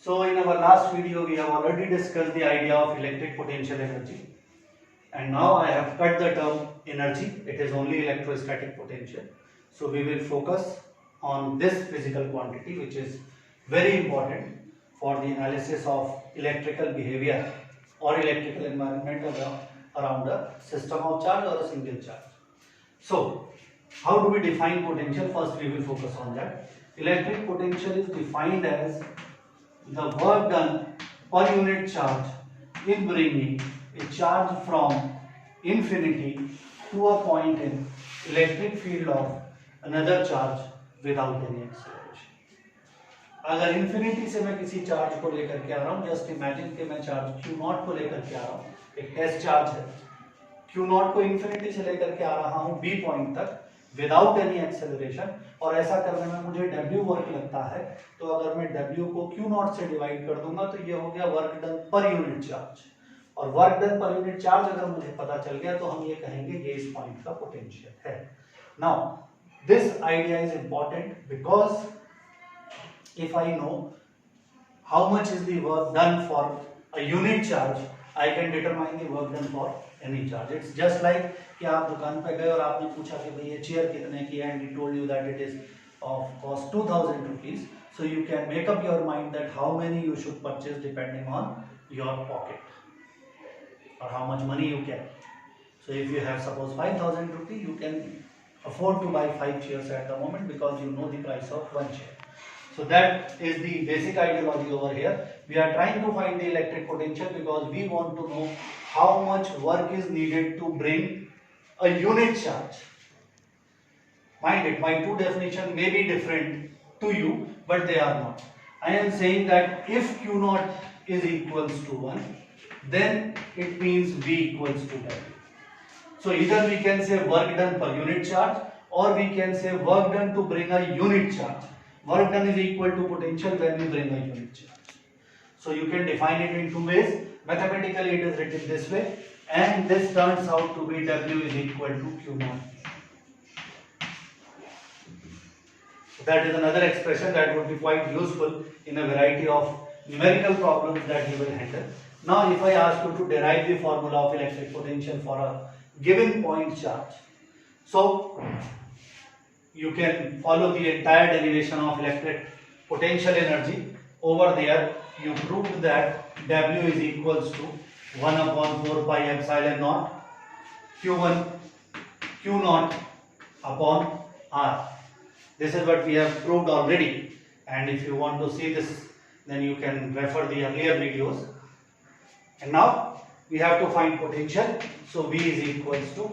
So in our last video we have already discussed the idea of electric potential energy, and now I have cut the term energy. It is only electrostatic potential. So we will focus on this physical quantity, which is very important for the analysis of electrical behavior or electrical environment around a system of charge or a single charge. So how do we define potential? First we will focus on that. Electric potential is defined as the work done per unit charge in bringing a charge from infinity to a point in electric field of another charge without any acceleration. अगर infinity से मैं किसी charge को लेकर के आ रहा हूं, just imagine कि मैं चार्ज क्यू नॉट को लेकर के आ रहा हूं, एक टेस्ट चार्ज है, क्यू नॉट को इन्फिनिटी से लेकर के आ रहा हूं बी पॉइंट तक विदाउट एनी एक्सेलरेशन, और ऐसा करने में मुझे W वर्क लगता है, तो अगर मैं W को Q नॉट से डिवाइड कर दूंगा तो ये हो गया वर्क डन पर यूनिट चार्ज, और वर्क डन पर यूनिट चार्ज अगर मुझे पता चल गया तो हम ये कहेंगे ये इस पॉइंट का पोटेंशियल है. Now this idea is important because if I know how much is the work done for a unit charge, I can determine the work done for any charge. It's just like कि आप दुकान पे गए और आपने पूछा कि भाई ये चेयर कितने की है, and he told you that it is of cost 2000 rupees. So you can make up your mind that how many you should purchase depending on your pocket or how much money you can. So if you have suppose 5000 rupees, you can afford to buy 5 chairs at the moment because you know the price of one chair. So that is the basic ideology over here. We are trying to find the electric potential because we want to know how much work is needed to bring a unit charge. Mind it, my two definitions may be different to you, but they are not. I am saying that if Q naught is equals to 1, then it means V equals to W. So either we can say work done per unit charge, or we can say work done to bring a unit charge. Work done is equal to potential when we bring a unit charge. So you can define it in two ways. Mathematically it is written this way, and this turns out to be W is equal to Q naught. That is another expression that would be quite useful in a variety of numerical problems that you will handle. Now if I ask you to derive the formula of electric potential for a given point charge, so you can follow the entire derivation of electric potential energy. Over there you proved that W is equals to 1 upon 4 pi epsilon naught Q1 Q naught upon R. This is what we have proved already, and if you want to see this then you can refer the earlier videos. And now we have to find potential, so V is equals to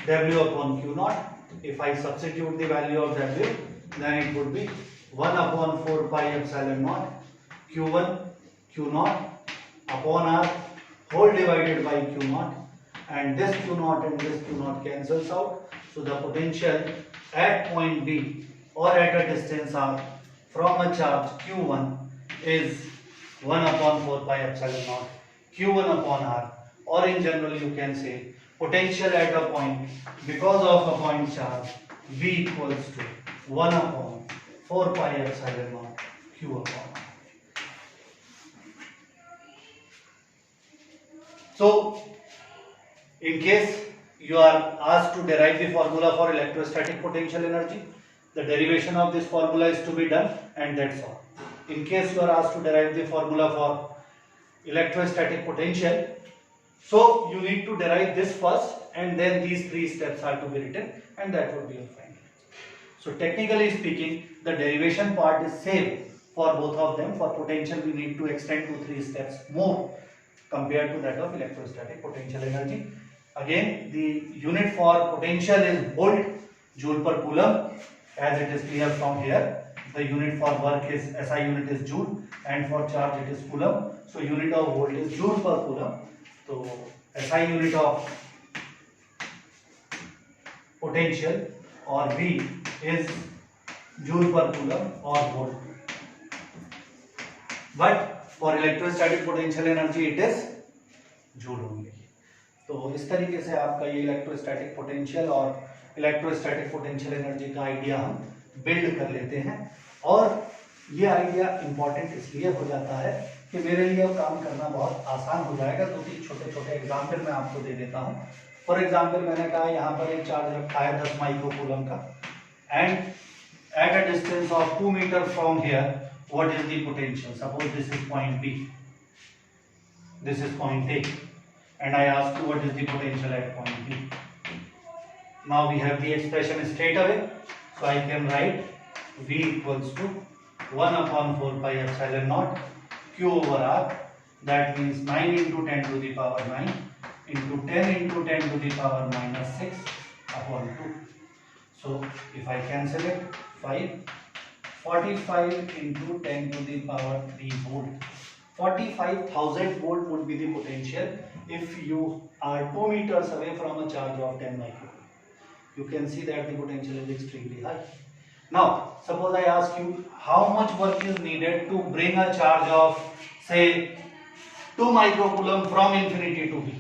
W upon Q naught. If I substitute the value of W, then it would be 1 upon 4 pi epsilon naught Q1 Q naught upon R whole divided by Q naught, and this Q naught and this Q naught cancels out. So the potential at point B or at a distance R from a charge Q1 is 1 upon 4 pi epsilon naught Q1 upon R, or in general you can say potential at a point because of a point charge V equals to 1 upon 4 pi epsilon naught Q upon R. So in case you are asked to derive the formula for electrostatic potential energy, the derivation of this formula is to be done, and that's all. In case you are asked to derive the formula for electrostatic potential, so you need to derive this first, and then these three steps are to be written, and that would be your final. So technically speaking, the derivation part is same for both of them. For potential we need to extend to 3 steps more compared to that of electrostatic potential energy. Again, the unit for potential is volt, joule per coulomb, as it is clear from here. The unit for work is SI unit is joule, and for charge it is coulomb. So unit of volt is joule per coulomb. So SI unit of potential or V is joule per coulomb or volt. But for electrostatic potential energy it is joule only. तो इस तरीके से आपका ये electrostatic potential और electrostatic potential energy का idea हम build कर लेते हैं, और ये आइडिया इंपॉर्टेंट इसलिए हो जाता है कि मेरे लिए अब काम करना बहुत आसान हो जाएगा। दो तीन छोटे छोटे एग्जाम्पल मैं आपको दे देता हूँ। फॉर एग्जाम्पल मैंने कहा यहाँ पर एक चार्ज रखा है 10 माइक्रो कूलम का, and at a distance of 2 metre from here what is the potential. Suppose this is point B, this is point A, and I ask you what is the potential at point B. Now we have the expression straight away, so I can write V equals to 1 upon 4 pi epsilon naught Q over R. That means 9 into 10 to the power 9 into 10 into 10 to the power minus 6 upon 2. So if I cancel it, 45 into 10 to the power 3 volt. 45,000 volt would be the potential if you are 2 meters away from a charge of 10 microcoulomb. You can see that the potential is extremely high. Now, suppose I ask you how much work is needed to bring a charge of say 2 microcoulomb from infinity to B.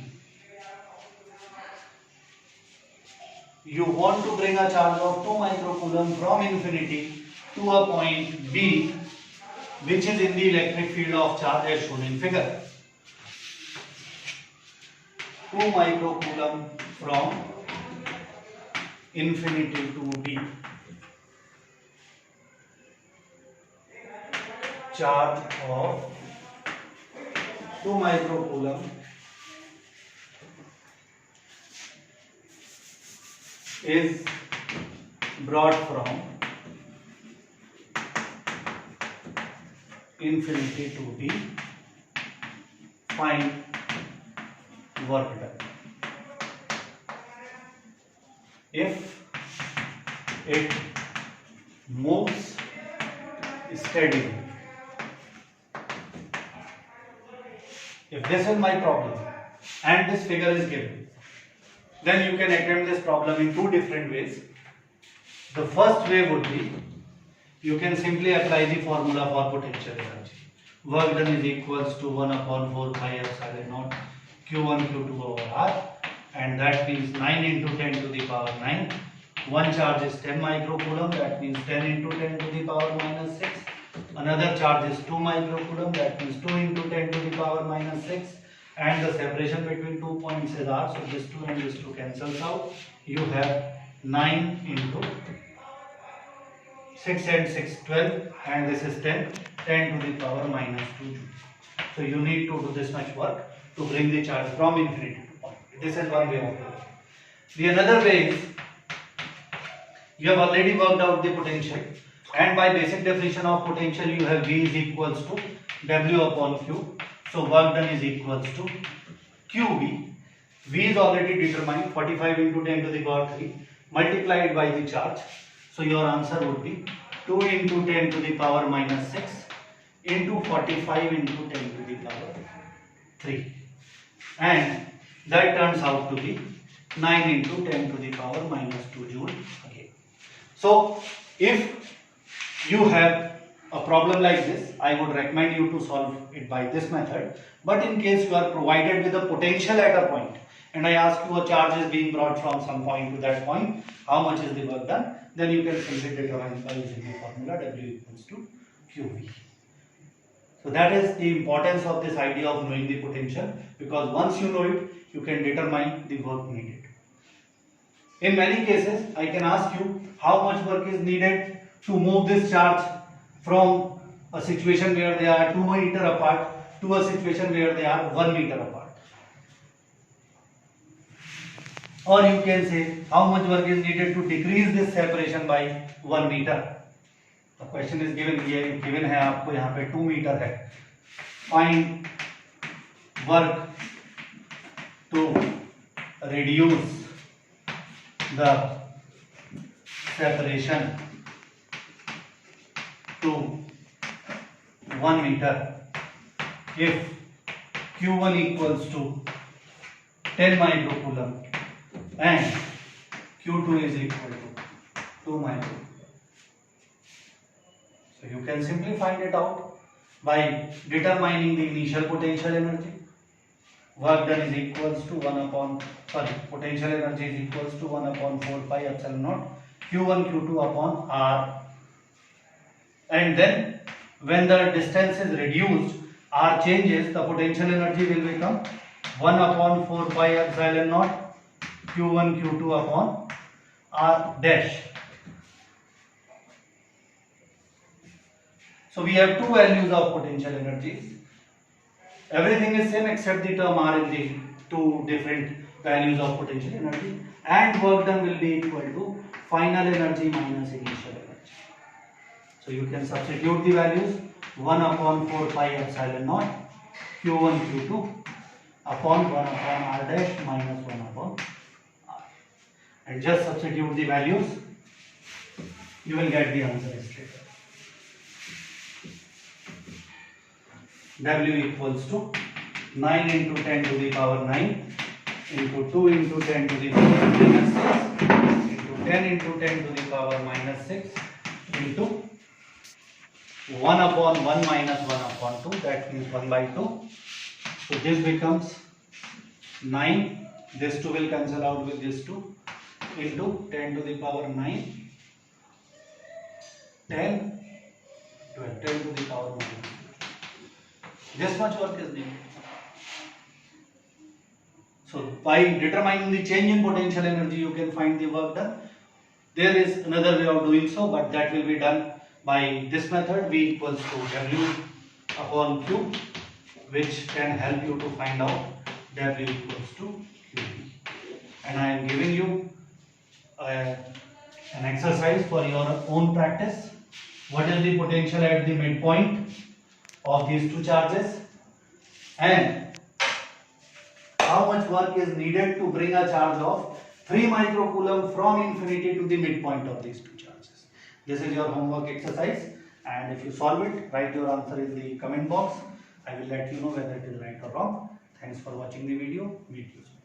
You want to bring a charge of 2 microcoulomb from infinity to a point B, which is in the electric field of charge as shown in figure. 2 microcoulomb from infinity to B. Charge of 2 microcoulomb is brought from infinity to B. Find work done. If it moves steadily, if this is my problem and this figure is given, then you can attempt this problem in two different ways. The first way would be, you can simply apply the formula for potential energy. Work done is equals to 1 upon 4 pi epsilon naught Q1 Q2 over R, and that means 9 into 10 to the power 9. One charge is 10 microcoulomb, that means 10 into 10 to the power minus 6. Another charge is 2 microcoulomb, that means 2 into 10 to the power minus 6. And the separation between 2 points is R, so this 2 and this 2 cancels out. You have 9 into 6 and 6, 12, and this is 10 to the power minus 2 joules. So you need to do this much work to bring the charge from infinity to point. This is one way of doing it. The another way is, you have already worked out the potential, and by basic definition of potential you have V is equals to W upon Q. So work done is equals to QV. V is already determined, 45 into 10 to the power 3 multiplied by the charge. So your answer would be 2 into 10 to the power minus 6 into 45 into 10 to the power 3, and that turns out to be 9 into 10 to the power minus 2 joule again. So if you have a problem like this, I would recommend you to solve it by this method. But in case you are provided with a potential at a point, and I ask you a charge is being brought from some point to that point, how much is the work done, then you can simply determine by using the formula W equals to QV. So that is the importance of this idea of knowing the potential, because once you know it, you can determine the work needed. In many cases, I can ask you how much work is needed to move this charge from a situation where they are 2 meter apart to a situation where they are 1 meter apart. Or you can say how much work is needed to decrease this separation by 1 meter. The question is given here, given है आपको यहाँ पे 2 meter है. Find work to reduce the separation to 1 meter if Q1 equals to 10 microcoulomb and Q2 is equal to 2 microcoulomb. So you can simply find it out by determining the initial potential energy. Work done is equals to potential energy is equals to 1 upon 4 pi epsilon naught Q1 Q2 upon R, and then when the distance is reduced, r changes, the potential energy will become 1 upon 4 pi epsilon naught q1 q2 upon r dash. So we have two values of potential energies. Everything is same except the term r in the two different values of potential energy, and work done will be equal to final energy minus initial energy. So you can substitute the values 1 upon 4 pi epsilon naught q1 q2 upon 1 upon r dash minus 1 upon r, and just substitute the values, you will get the answer straight away. W equals to 9 into 10 to the power 9 into 2 into 10 to the power minus 6 into 10 into 10 to the power minus 6 into 1 upon 1 minus 1 upon 2, that means 1 by 2. So this becomes 9, this 2 will cancel out with this 2, into 10 to the power 9, 10, 12, 10 to the power minus 2. This much work is needed. So by determining the change in potential energy, you can find the work done. There is another way of doing so, but that will be done by this method, V equals to W upon Q, which can help you to find out W equals to QB. And I am giving you an exercise for your own practice. What is the potential at the midpoint of these two charges, and how much work is needed to bring a charge of 3 microcoulomb from infinity to the midpoint of these two charges. This is your homework exercise, and if you solve it, write your answer in the comment box. I will let you know whether it is right or wrong. Thanks for watching the video. Meet you soon.